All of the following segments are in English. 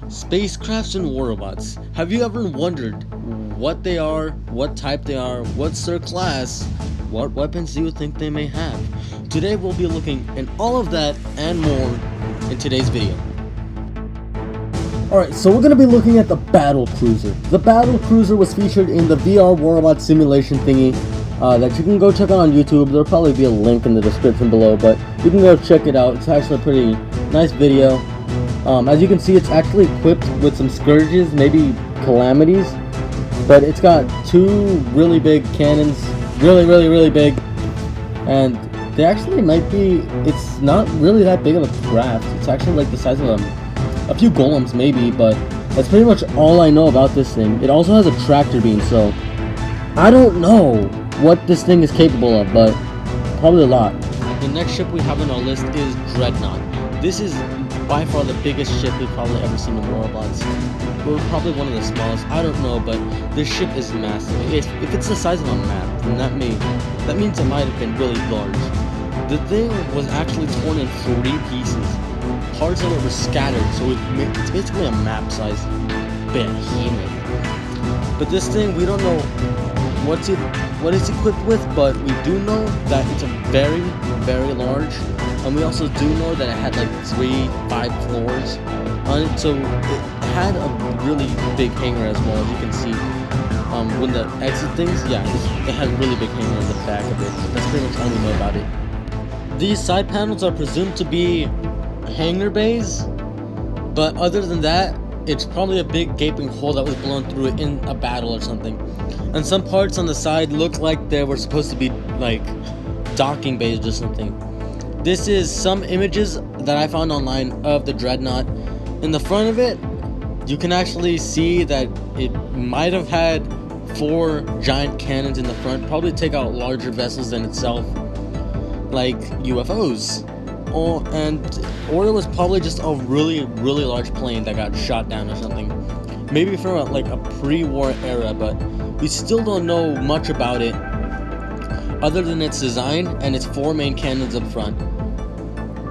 Spacecrafts and war robots. Have you ever wondered what they are, what type they are, what's their class, what weapons do you think they may have? Today we'll be looking at all of that and more in today's video. Alright, so we're going to be looking at the Battle Cruiser. The Battle Cruiser was featured in the VR War Robot simulation thingy that you can go check out on YouTube. There'll probably be a link in the description below, but you can go check it out. It's actually a pretty nice video. As you can see, it's actually equipped with some Scourges, maybe Calamities, but it's got two really big cannons, really big, and they actually might be, it's not really that big of a craft. It's actually like the size of a few golems maybe, but that's pretty much all I know about this thing. It also has a tractor beam, so I don't know what this thing is capable of, but probably a lot. The next ship we have on our list is Dreadnought. This is by far the biggest ship we've probably ever seen in War Robots. We're probably one of the smallest, I don't know, but this ship is massive. If it's the size of a map, then that means it might have been really large. The thing was actually torn in 3 pieces. Parts of it were scattered, so it's basically a map-sized behemoth. But this thing, we don't know what it's equipped with, but we do know that it's a very large, and we also do know that it had like 5 floors on it, so it had a really big hangar as well. As you can see, when the exit things, yeah, it had a really big hangar in the back of it. That's pretty much all we know about it. These side panels are presumed to be hangar bays, but other than that, it's probably a big gaping hole that was blown through it in a battle or something. And some parts on the side look like they were supposed to be like docking bays or something. This is some images that I found online of the Dreadnought. In the front of it, you can actually see that it might have had 4 giant cannons in the front, probably take out larger vessels than itself, like UFOs. Or it was probably just a really large plane that got shot down or something. Maybe from like a pre-war era, but we still don't know much about it other than its design and its 4 main cannons up front.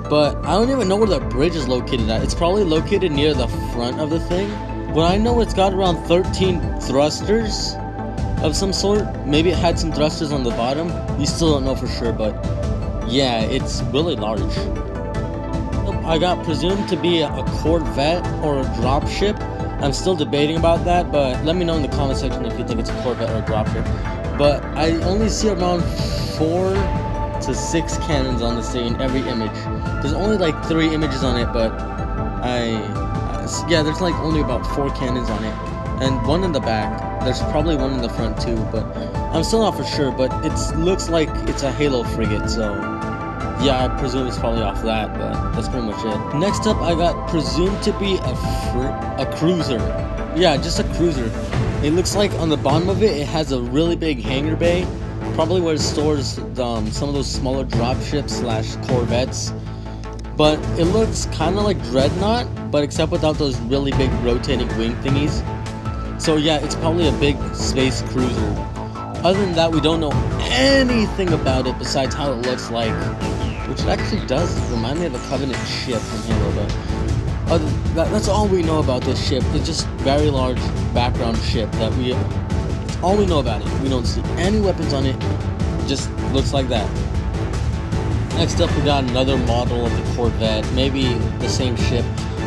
But I don't even know where the bridge is located at. It's probably located near the front of the thing. But I know it's got around 13 thrusters of some sort. Maybe it had some thrusters on the bottom. We still don't know for sure, but yeah, it's really large. I got presumed to be a Corvette or a dropship. I'm still debating about that, but let me know in the comment section if you think it's a Corvette or a dropship. But I only see around 4 to 6 cannons on this thing in every image. There's only like 3 images on it, but there's like only about 4 cannons on it, and 1 in the back. There's probably 1 in the front too, but I'm still not for sure. But it looks like it's a Halo frigate, so yeah, I presume it's probably off that, but that's pretty much it. Next up, I got presumed to be a cruiser. Yeah, just a cruiser. It looks like on the bottom of it, it has a really big hangar bay, probably where it stores some of those smaller dropships / corvettes. But it looks kind of like Dreadnought, but except without those really big rotating wing thingies. So yeah, it's probably a big space cruiser. Other than that, we don't know anything about it besides how it looks like, which it actually does remind me of a Covenant ship from Halo, but that's all we know about this ship. It's just very large background ship that it's all we know about it. We don't see any weapons on it. It just looks like that. Next up, we got another model of the Corvette, maybe the same ship,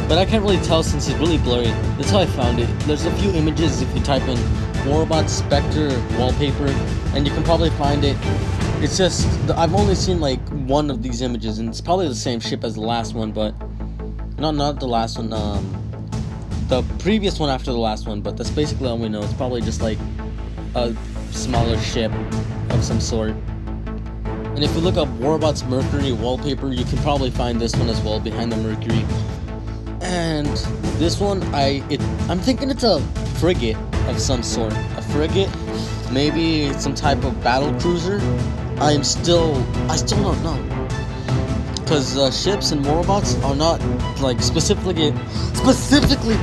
but I can't really tell since it's really blurry. That's how I found it. There's a few images if you type in War Robot Spectre wallpaper, and you can probably find it. It's just, I've only seen like 1 of these images, and it's probably the same ship as the last one, but not the last one, the previous one after the last one, but that's basically all we know. It's probably just like a smaller ship of some sort. And if you look up War Robots Mercury wallpaper, you can probably find this one as well behind the Mercury. And this one, I'm thinking it's a frigate of some sort. A frigate, maybe some type of battle cruiser. I still don't know, because ships and War Robots are not like specifically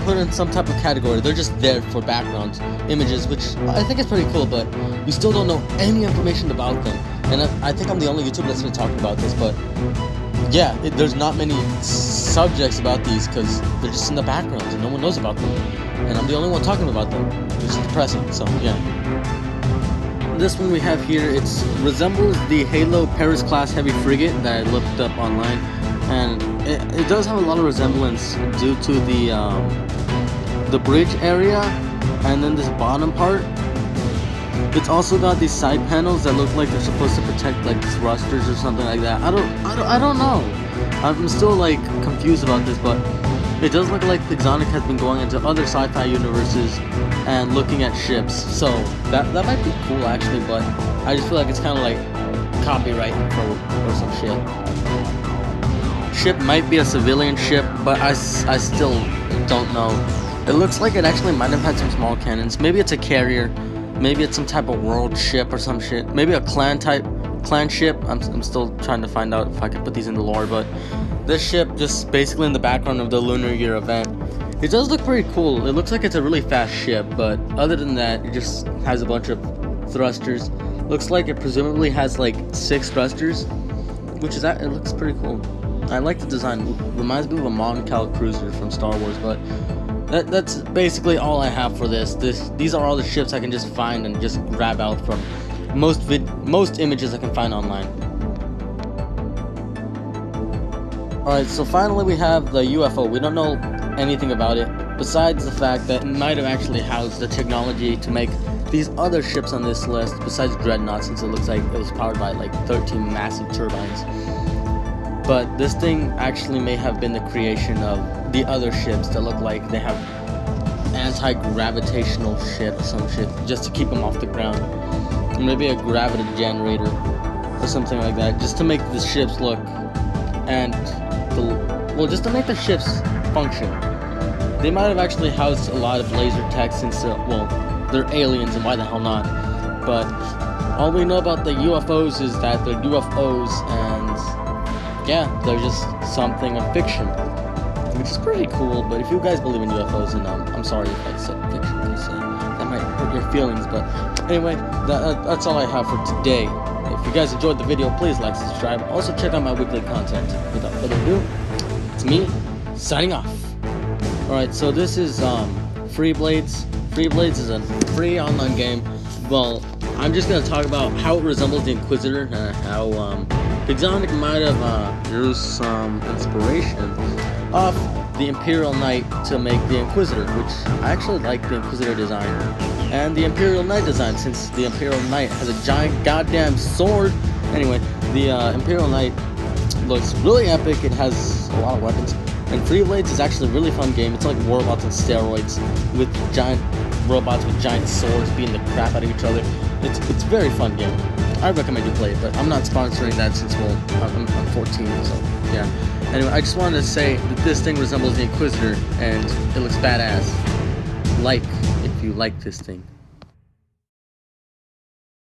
put in some type of category. They're just there for background images, which I think is pretty cool, but we still don't know any information about them. And I think I'm the only YouTuber that's going to talk about this, but yeah, there's not many subjects about these because they're just in the background and no one knows about them, and I'm the only one talking about them, which is depressing. So yeah. This one we have here, it resembles the Halo Paris class heavy frigate that I looked up online, and it does have a lot of resemblance due to the bridge area and then this bottom part. It's also got these side panels that look like they're supposed to protect like thrusters or something like that. I don't know. I'm still like confused about this, but it does look like Pixonic has been going into other sci-fi universes and looking at ships. So that might be cool actually, but I just feel like it's kind of like copyright or some shit. Ship might be a civilian ship, but I still don't know. It looks like it actually might have had some small cannons. Maybe it's a carrier. Maybe it's some type of world ship or some shit. Maybe a clan ship. I'm still trying to find out if I can put these in the lore, but this ship just basically in the background of the Lunar Year event. It does look pretty cool. It looks like it's a really fast ship, but other than that, it just has a bunch of thrusters. Looks like it presumably has like 6 thrusters, which is that it looks pretty cool. I like the design. It reminds me of a Mon Cal cruiser from Star Wars, but that's basically all I have for this. These are all the ships I can just find and just grab out from most images I can find online. Alright, so finally we have the UFO. We don't know anything about it, besides the fact that it might have actually housed the technology to make these other ships on this list, besides Dreadnought, since it looks like it was powered by like 13 massive turbines. But this thing actually may have been the creation of the other ships that look like they have anti-gravitational shit or some shit, just to keep them off the ground. Maybe a gravity generator or something like that, just to make the ships look just to make the ships function. They might have actually housed a lot of laser tech since, they're aliens and why the hell not. But all we know about the UFOs is that they're UFOs and yeah, they're just something of fiction, which is pretty cool. But if you guys believe in UFOs, and I'm sorry if I said fiction, because that might hurt your feelings. But anyway, that's all I have for today. If you guys enjoyed the video, please like, subscribe. Also check out my weekly content. Without further ado, it's me signing off. Alright, so this is Freeblades. Freeblades is a free online game. Well, I'm just gonna talk about how it resembles the Inquisitor, how Pixonic might have used some inspiration off the Imperial Knight to make the Inquisitor, which I actually like the Inquisitor design and the Imperial Knight design, since the Imperial Knight has a giant goddamn sword. Anyway, the Imperial Knight looks really epic. It has a lot of weapons, and Freeblades is actually a really fun game. It's like Warbots on steroids, with giant robots with giant swords beating the crap out of each other. It's a very fun game. I recommend you play it, but I'm not sponsoring that since, well, I'm 14, so yeah. Anyway, I just wanted to say that this thing resembles the Inquisitor, and it looks badass. Like, if you like this thing.